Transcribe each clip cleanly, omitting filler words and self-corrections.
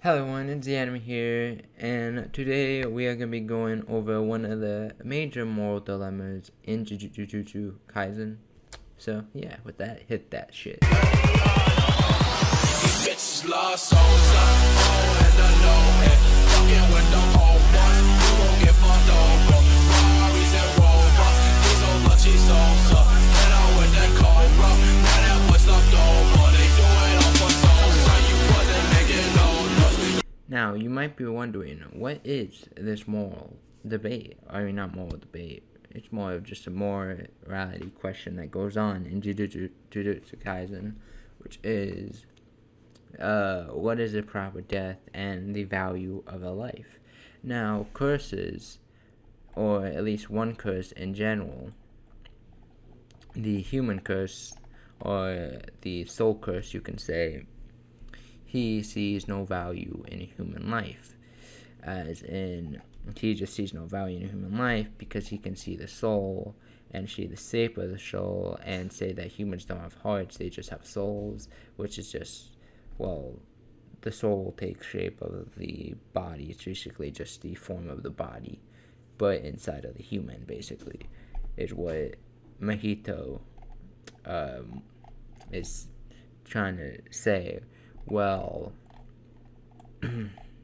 Hello everyone, it's the Anime here, and today we are going to be going over one of the major moral dilemmas in Jujutsu Kaisen. So yeah, with that, hit that shit. Now, you might be wondering, what is this moral debate? I mean, not moral debate. It's more of just a morality question that goes on in Jujutsu Kaisen, which is, what is a proper death and the value of a life? Now, curses, or at least one curse in general, the human curse, or the soul curse, you can say, he sees no value in a human life. As in, he just sees no value in a human life because he can see the soul and see the shape of the soul and say that humans don't have hearts, they just have souls, which is just, well, the soul takes shape of the body. It's basically just the form of the body, but inside of the human, basically, is what Mahito is trying to say. Well,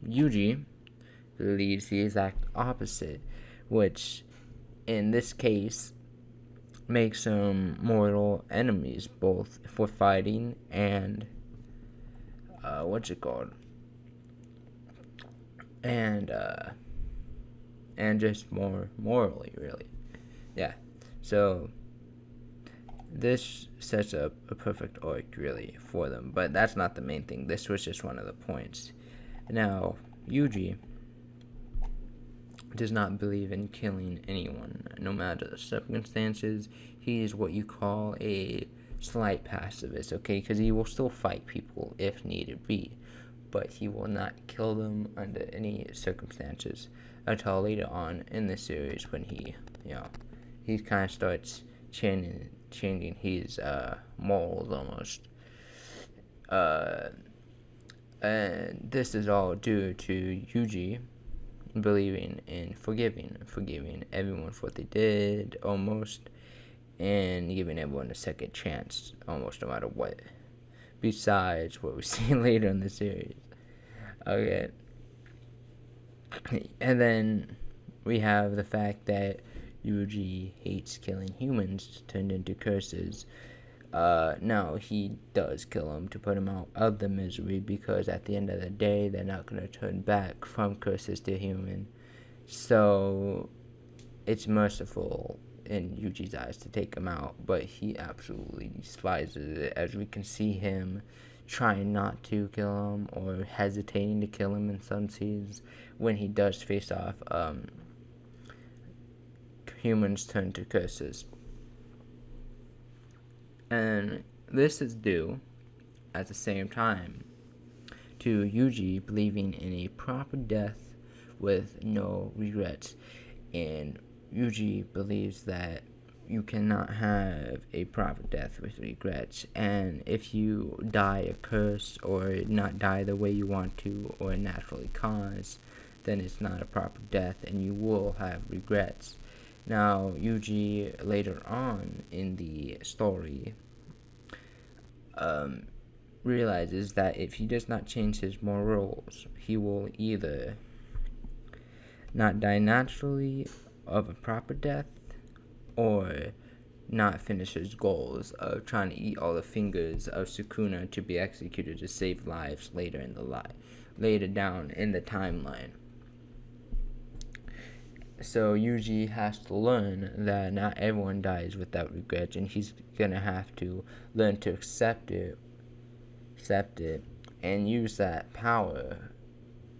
Yuji believes the exact opposite, which in this case makes them mortal enemies, both for fighting and and just more morally, really. Yeah. So this sets up a perfect arc, really, for them. But that's not the main thing. This was just one of the points. Now, Yuji does not believe in killing anyone, no matter the circumstances. He is what you call a slight pacifist, okay? Because he will still fight people if needed be, but he will not kill them under any circumstances until later on in the series when he kind of starts changing his morals almost. And this is all due to Yuji believing in forgiving everyone for what they did, almost, and giving everyone a second chance, almost, no matter what. Besides what we see later in the series. Okay. And then we have the fact that Yuji hates killing humans turned into curses. No, he does kill them to put them out of the misery, because at the end of the day, they're not going to turn back from curses to human. So it's merciful in Yuji's eyes to take him out, but he absolutely despises it, as we can see him trying not to kill him or hesitating to kill him in some scenes when he does face off humans turn to curses. And this is due, at the same time, to Yuji believing in a proper death with no regrets. And Yuji believes that you cannot have a proper death with regrets, and if you die a curse or not die the way you want to or naturally caused, then it's not a proper death and you will have regrets. Now, Yuji, later on in the story, realizes that if he does not change his morals, he will either not die naturally of a proper death, or not finish his goals of trying to eat all the fingers of Sukuna to be executed to save lives later down in the timeline. So Yuji has to learn that not everyone dies without regrets, and he's gonna have to learn to accept it, and use that power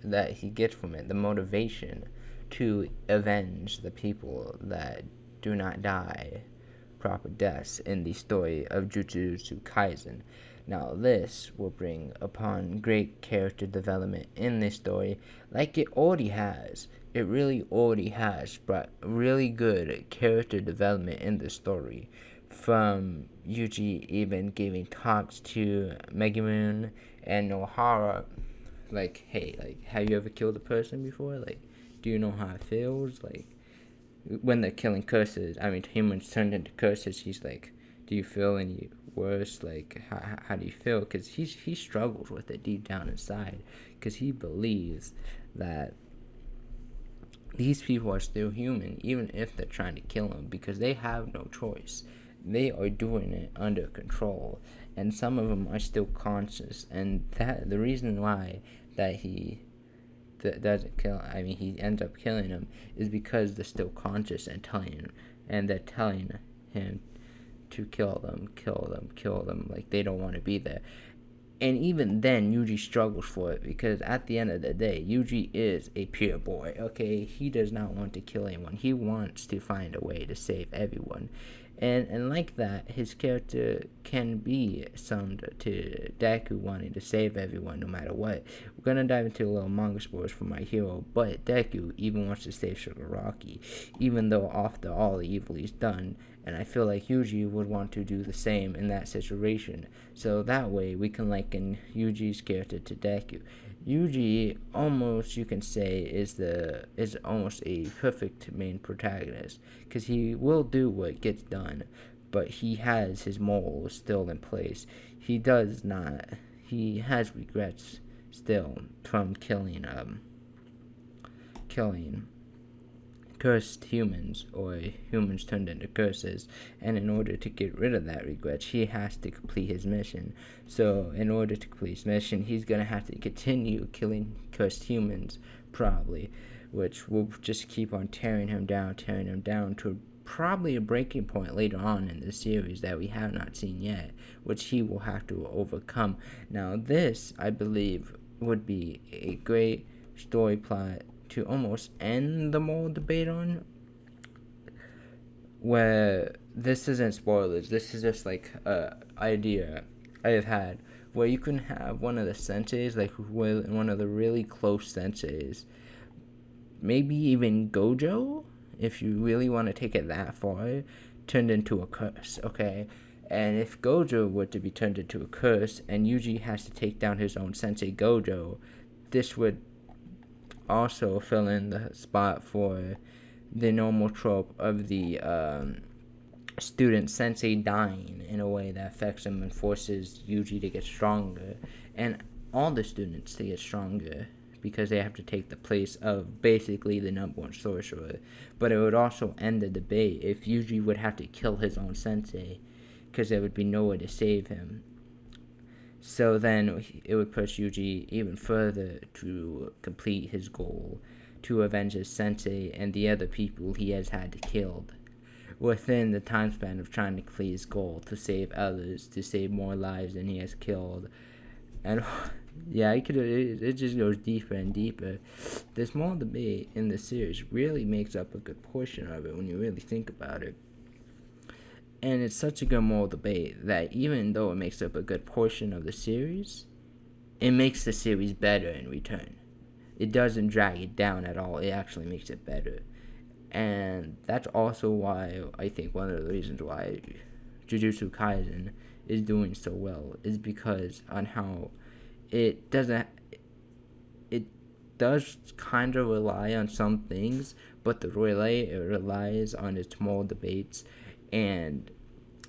that he gets from it, the motivation to avenge the people that do not die proper deaths in the story of Jujutsu Kaisen. Now, this will bring upon great character development in this story, like it already has. It really already has brought really good character development in the story, from Yuji even giving talks to Megumin and Nohara like, hey, like, have you ever killed a person before? Like, do you know how it feels? Like, when they're killing curses, I mean, humans turned into curses, he's like, do you feel any worse? Like, how do you feel? Because he struggles with it deep down inside, because he believes that these people are still human, even if they're trying to kill him, because they have no choice. They are doing it under control, and some of them are still conscious, and that the reason why that he doesn't kill, I mean, he ends up killing him, is because they're still conscious and they're telling him to kill them, like they don't want to be there. And even then, Yuji struggles for it, because at the end of the day, Yuji is a pure boy, okay? He does not want to kill anyone. He wants to find a way to save everyone. And like that, his character can be summed to Deku wanting to save everyone no matter what. We're going to dive into a little manga spoilers for My Hero, but Deku even wants to save Shigaraki, even though after all the evil he's done. And I feel like Yuji would want to do the same in that situation. So that way, we can liken Yuji's character to Deku. Yuji, almost you can say, is almost a perfect main protagonist, because he will do what gets done, but he has his morals still in place. He has regrets still from killing cursed humans, or humans turned into curses, and in order to get rid of that regret, he has to complete his mission. So in order to complete his mission, he's gonna have to continue killing cursed humans, probably, which will just keep on tearing him down to probably a breaking point later on in the series that we have not seen yet, which he will have to overcome. Now this, I believe, would be a great story plot to almost end the moral debate on, where this isn't spoilers, this is just like a idea I have had, where you can have one of the senseis, like one of the really close senseis, maybe even Gojo, if you really want to take it that far, turned into a curse, okay? And if Gojo were to be turned into a curse, and Yuji has to take down his own sensei Gojo, this would also fill in the spot for the normal trope of the student sensei dying in a way that affects him and forces Yuji to get stronger, and all the students to get stronger, because they have to take the place of basically the number one sorcerer. But it would also end the debate if Yuji would have to kill his own sensei, because there would be no way to save him. So then it would push Yuji even further to complete his goal, to avenge his sensei and the other people he has had to kill, within the time span of trying to complete his goal, to save others, to save more lives than he has killed. And yeah, it just goes deeper and deeper. The small debate in the series really makes up a good portion of it when you really think about it. And it's such a good moral debate that even though it makes up a good portion of the series, it makes the series better in return. It doesn't drag it down at all. It actually makes it better. And that's also why I think one of the reasons why Jujutsu Kaisen is doing so well is because on how it does kind of rely on some things, but it relies on its moral debates and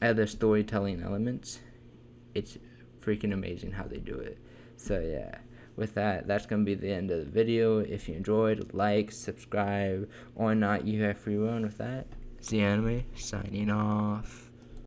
other storytelling elements. It's freaking amazing how they do it. So yeah, with that, that's going to be the end of the video. If you enjoyed, like, subscribe, or not, you have free run with that. It's the anime, signing off.